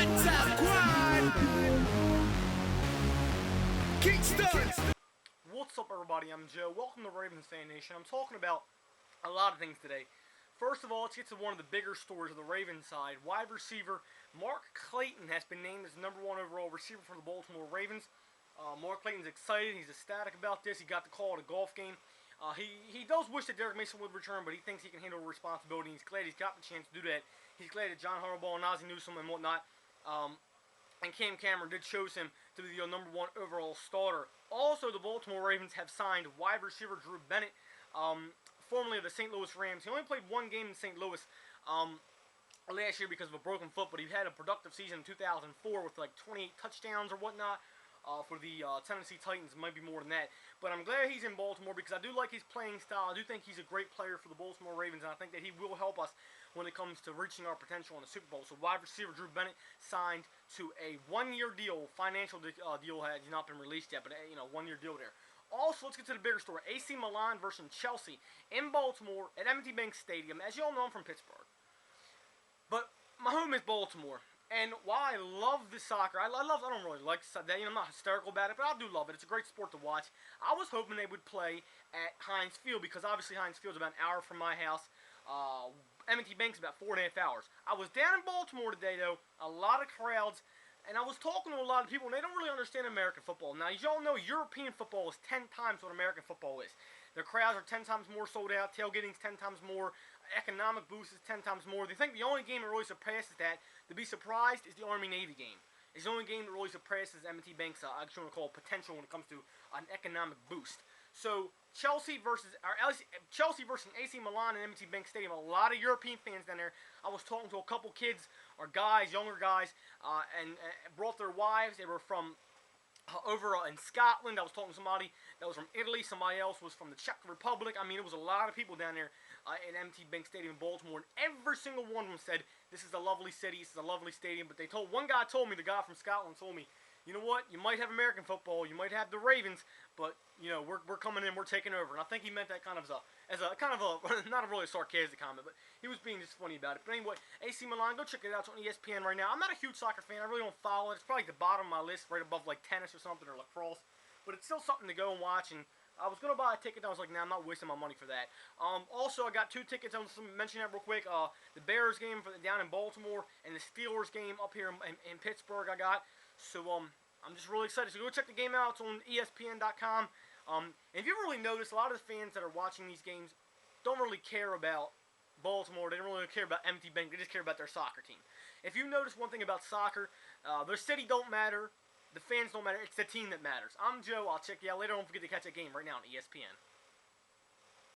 What's up, Quad? Kingston! What's up, everybody? I'm Joe. Welcome to Ravens Fan Nation. I'm talking about a lot of things today. First of all, let's get to one of the bigger stories of the Ravens side. Wide receiver Mark Clayton has been named as #1 overall receiver for the Baltimore Ravens. Mark Clayton's excited. He's ecstatic about this. He got the call at a golf game. He does wish that Derrick Mason would return, but he thinks he can handle the responsibility. He's glad he's got the chance to do that. He's glad that John Harbaugh and Ozzie Newsome and whatnot and Cam Cameron did choose him to be the #1 overall starter. Also, the Baltimore Ravens have signed wide receiver Drew Bennett, formerly of the St. Louis Rams. He only played one game in St. Louis last year because of a broken foot, but he had a productive season in 2004 with like 28 touchdowns or whatnot. For the Tennessee Titans, it might be more than that. But I'm glad he's in Baltimore because I do like his playing style. I do think he's a great player for the Baltimore Ravens, and I think that he will help us when it comes to reaching our potential in the Super Bowl. So wide receiver Drew Bennett signed to a one-year deal. Financial deal has not been released yet, but one-year deal there. Also, let's get to the bigger story. AC Milan versus Chelsea in Baltimore at M&T Bank Stadium. As you all know, I'm from Pittsburgh. But my home is Baltimore. And while I love the soccer, I don't really like that. I'm not hysterical about it, but I do love it. It's a great sport to watch. I was hoping they would play at Heinz Field because obviously Heinz Field's about an hour from my house. M&T Bank's about 4.5 hours. I was down in Baltimore today, though. A lot of crowds. And I was talking to a lot of people, and they don't really understand American football. Now, as y'all know, European football is 10 times what American football is. Their crowds are 10 times more sold out. Tailgating's 10 times more. Economic boost is 10 times more. They think the only game that really surpasses that, to be surprised, is the Army-Navy game. It's the only game that really surpasses M&T Bank's, I actually want to call it potential when it comes to an economic boost. So, Chelsea versus AC Milan and M&T Bank Stadium. A lot of European fans down there. I was talking to a couple kids, or guys, younger guys, and brought their wives. They were from over in Scotland. I was talking to somebody that was from Italy. Somebody else was from the Czech Republic. I mean, it was a lot of people down there in M&T Bank Stadium in Baltimore, and every single one of them said, this is a lovely city, this is a lovely stadium. But one guy told me, the guy from Scotland told me, you know what, you might have American football, you might have the Ravens, but, we're coming in, we're taking over. And I think he meant that as a not a really sarcastic comment, but he was being just funny about it. But anyway, AC Milan, go check it out. It's on ESPN right now. I'm not a huge soccer fan. I really don't follow it. It's probably at the bottom of my list, right above like tennis or something, or lacrosse. But it's still something to go and watch, and I was going to buy a ticket, and I was like, nah, I'm not wasting my money for that. Also, I got 2 tickets. I want to mention that real quick. The Bears game down in Baltimore, and the Steelers game up here in Pittsburgh I got. So, I'm just really excited. So go check the game out. It's on ESPN.com. And if you really notice, a lot of the fans that are watching these games don't really care about Baltimore. They don't really care about M&T Bank. They just care about their soccer team. If you notice one thing about soccer, their city don't matter. The fans don't matter. It's the team that matters. I'm Joe. I'll check you out later. Don't forget to catch that game right now on ESPN.